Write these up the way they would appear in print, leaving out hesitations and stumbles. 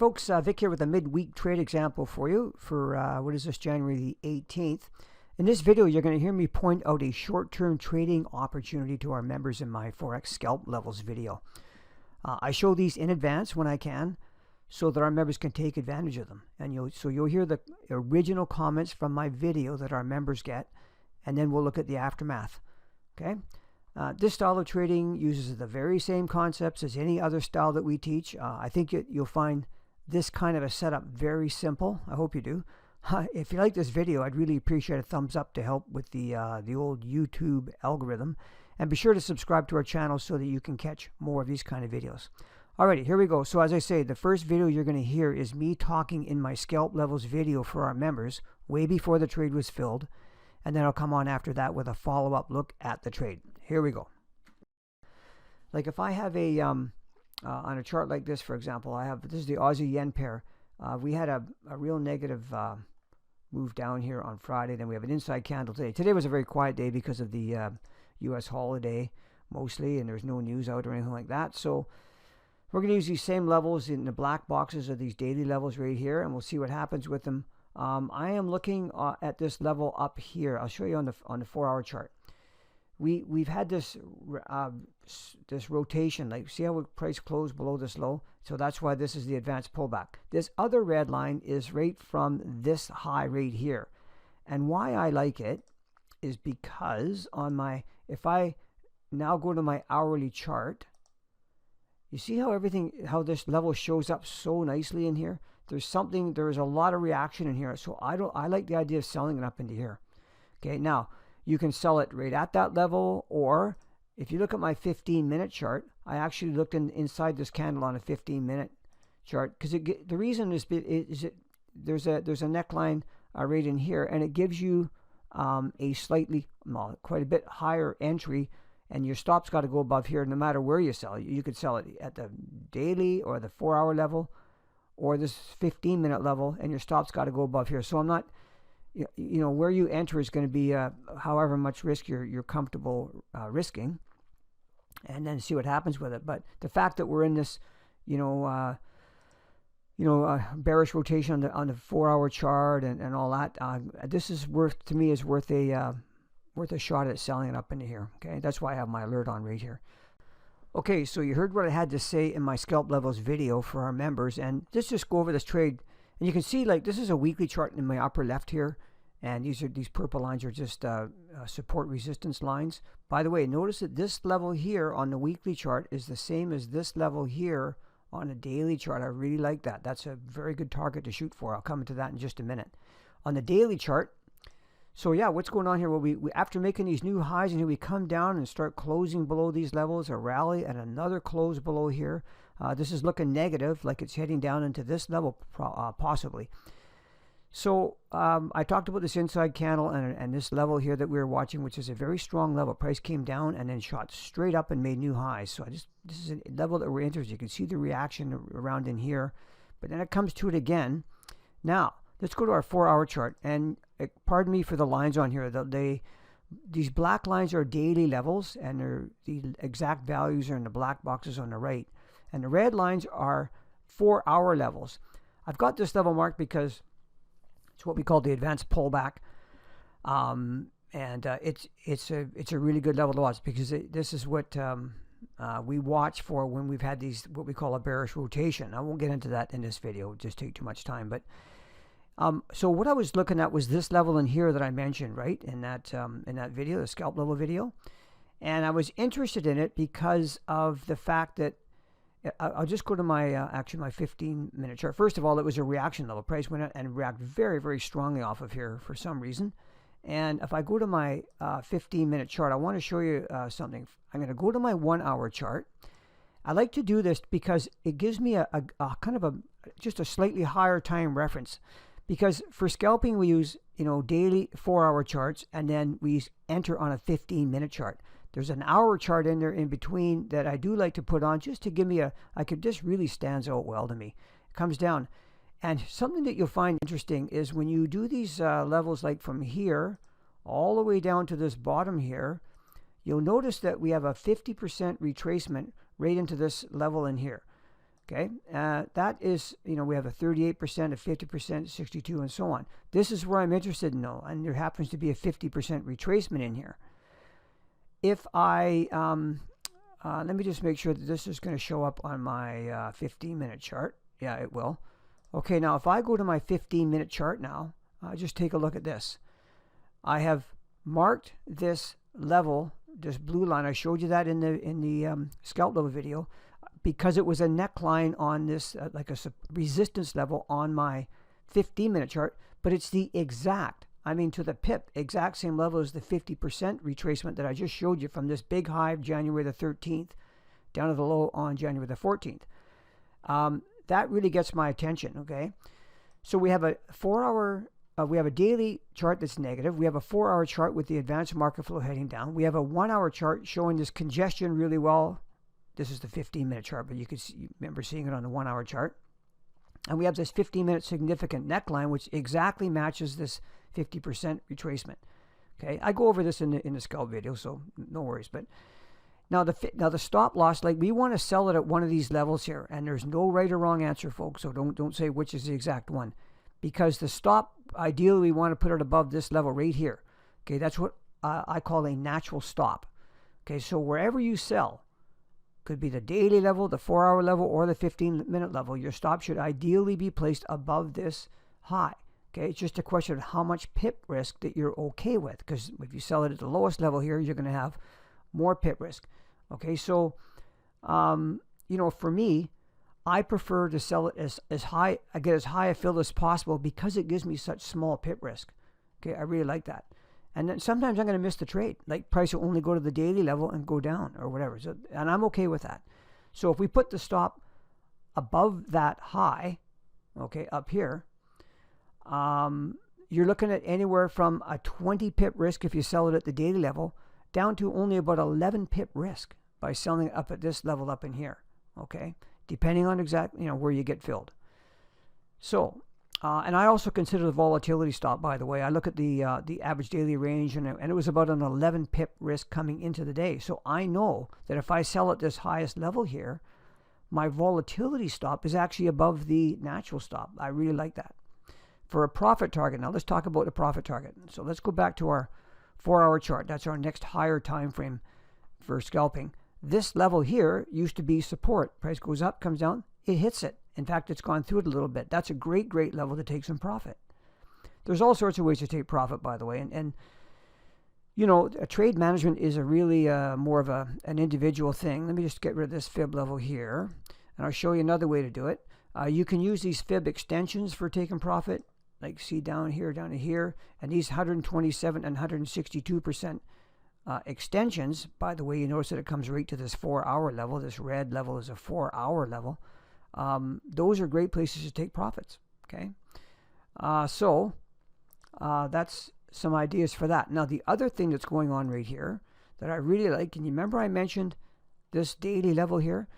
folks, Vic here with a midweek trade example for you for, what is this, January the 18th. In this video, you're going to hear me point out a short-term trading opportunity to our members in my Forex scalp levels video. I show these in advance when I can so that our members can take advantage of them. And you'll hear the original comments from my video that our members get, and then we'll look at the aftermath. Okay? This style of trading uses the very same concepts as any other style that we teach. I think you'll find this kind of a setup very simple. I hope you do. If you like this video, I'd really appreciate a thumbs up to help with the old YouTube algorithm. And be sure to subscribe to our channel so that you can catch more of these kind of videos. Alrighty, here we go. So as I say, the first video you're going to hear is me talking in my scalp levels video for our members way before the trade was filled. And then I'll come on after that with a follow-up look at the trade. Here we go. Like if I have a, on a chart like this, for example, this is the Aussie Yen pair. We had a real negative move down here on Friday. Then we have an inside candle today. Today was a very quiet day because of the U.S. holiday mostly, and there's no news out or anything like that. So we're going to use these same levels in the black boxes of these daily levels right here, and we'll see what happens with them. I am looking at this level up here. I'll show you on the 4-hour chart. We've had this this rotation, like see how price closed below this low, so that's why this is the advanced pullback. This other red line is right from this high right here, and why I like it is because on my, if I now go to my hourly chart, you see how this level shows up so nicely in here. There's a lot of reaction in here, so I like the idea of selling it up into here. Okay, now you can sell it right at that level, or if you look at my 15-minute chart, I actually looked inside this candle on a 15-minute chart because the reason is there's a neckline right in here, and it gives you a slightly, well, quite a bit higher entry, and your stop's got to go above here no matter where you sell it. You could sell it at the daily or the 4-hour level or this 15-minute level, and your stop's got to go above here. So I'm not, you know, where you enter is going to be however much risk you're comfortable risking, and then see what happens with it. But the fact that we're in this, bearish rotation on the 4-hour chart and all that, this is worth a shot at selling it up into here. Okay, that's why I have my alert on right here. Okay, so you heard what I had to say in my scalp levels video for our members, and let's just go over this trade. And you can see, like, this is a weekly chart in my upper left here, and these purple lines are just support resistance lines. By the way, notice that this level here on the weekly chart is the same as this level here on a daily chart. I really like that. That's a very good target to shoot for. I'll come into that in just a minute. On the daily chart, so yeah, what's going on here? Well, we after making these new highs, and here we come down and start closing below these levels, a rally and another close below here. This is looking negative, like it's heading down into this level possibly. So I talked about this inside candle and this level here that we were watching, which is a very strong level. Price came down and then shot straight up and made new highs. So this is a level that we're interested. You can see the reaction around in here, but then it comes to it again. Now let's go to our 4-hour chart, and pardon me for the lines on here. These black lines are daily levels, and the exact values are in the black boxes on the right. And the red lines are 4-hour levels. I've got this level marked because it's what we call the advanced pullback, and it's a really good level to watch because this is what we watch for when we've had these what we call a bearish rotation. I won't get into that in this video; it'll just take too much time. But so what I was looking at was this level in here that I mentioned, right, in that video, the scalp level video, and I was interested in it because of the fact that. I'll just go to my actually my 15-minute chart. First of all, it was a reaction level. Price went out and reacted very, very strongly off of here for some reason. And if I go to my 15-minute chart, I want to show you something. I'm going to go to my 1-hour chart. I like to do this because it gives me a kind of just a slightly higher time reference. Because for scalping, we use daily 4-hour charts, and then we enter on a 15-minute chart. There's an hour chart in there in between that I do like to put on just to give me this really stands out well to me. It comes down. And something that you'll find interesting is when you do these levels like from here all the way down to this bottom here, you'll notice that we have a 50% retracement right into this level in here. Okay, that is, we have a 38%, a 50%, 62, and so on. This is where I'm interested in, though, and there happens to be a 50% retracement in here. If I, let me just make sure that this is going to show up on my 15-minute chart. Yeah, it will. Okay, now if I go to my 15-minute chart now, just take a look at this. I have marked this level, this blue line. I showed you that in the scalp level video, because it was a neckline on this, like a resistance level on my 15-minute chart, but it's the exact, to the pip, exact same level as the 50% retracement that I just showed you from this big high of January the 13th down to the low on January the 14th. That really gets my attention, okay? So we have a 4-hour, we have a daily chart that's negative. We have a 4-hour chart with the advanced market flow heading down. We have a 1-hour chart showing this congestion really well. This is the 15-minute chart, but you remember seeing it on the 1-hour chart. And we have this 15-minute significant neckline, which exactly matches this 50% retracement. Okay, I go over this in the scalp video, so no worries. But now the stop loss, like, we want to sell it at one of these levels here, and there's no right or wrong answer, folks. So don't say which is the exact one, because the stop, ideally, we want to put it above this level right here. Okay, that's what I call a natural stop. Okay, so wherever you sell, could be the daily level, the 4-hour level, or the 15-minute level, your stop should ideally be placed above this high. Okay, it's just a question of how much pip risk that you're okay with, because if you sell it at the lowest level here, you're going to have more pip risk. Okay, so for me, I prefer to sell it as high, I get as high a fill as possible, because it gives me such small pip risk. Okay, I really like that. And then sometimes I'm going to miss the trade. Like, price will only go to the daily level and go down or whatever. So, and I'm okay with that. So if we put the stop above that high, okay, up here, you're looking at anywhere from a 20 pip risk if you sell it at the daily level, down to only about 11 pip risk by selling it up at this level up in here. Okay, depending on exactly where you get filled. So. And I also consider the volatility stop, by the way. I look at the average daily range, and it was about an 11 pip risk coming into the day. So I know that if I sell at this highest level here, my volatility stop is actually above the natural stop. I really like that. For a profit target, now let's talk about the profit target. So let's go back to our 4-hour chart. That's our next higher time frame for scalping. This level here used to be support. Price goes up, comes down, it hits it. In fact, it's gone through it a little bit. That's a great level to take some profit. There's all sorts of ways to take profit, by the way. And a trade management is a really more of an individual thing. Let me just get rid of this fib level here, and I'll show you another way to do it. You can use these fib extensions for taking profit, like see down to here, and these 127 and 162% extensions. By the way, you notice that it comes right to this 4-hour level. This red level is a 4-hour level. Those are great places to take profits. Okay, so that's some ideas for that. Now, the other thing that's going on right here that I really like, and you remember I mentioned this daily level here,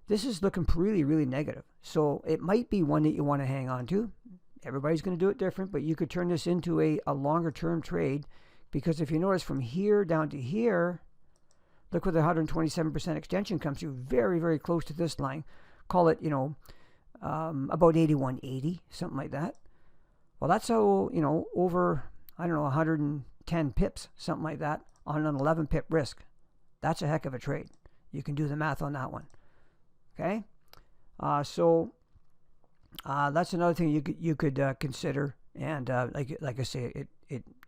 this is looking really negative. So it might be one that you want to hang on to. Everybody's going to do it different, but you could turn this into a longer term trade, because if you notice from here down to here, look where the 127% extension comes through, very close to this line. Call it, about 81.80, something like that. Well, that's how, over, I don't know, 110 pips, something like that, on an 11 pip risk. That's a heck of a trade. You can do the math on that one. Okay? So that's another thing you could consider. And like I say,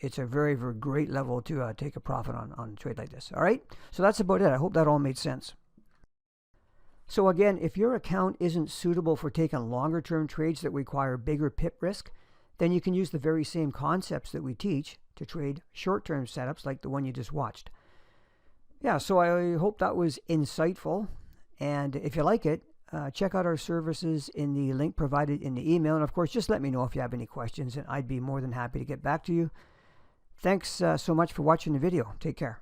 it's a very great level to take a profit on a trade like this. All right? So that's about it. I hope that all made sense. So again, if your account isn't suitable for taking longer term trades that require bigger pip risk, then you can use the very same concepts that we teach to trade short term setups like the one you just watched. Yeah, so I hope that was insightful. And if you like it, check out our services in the link provided in the email. And of course, just let me know if you have any questions, and I'd be more than happy to get back to you. Thanks so much for watching the video. Take care.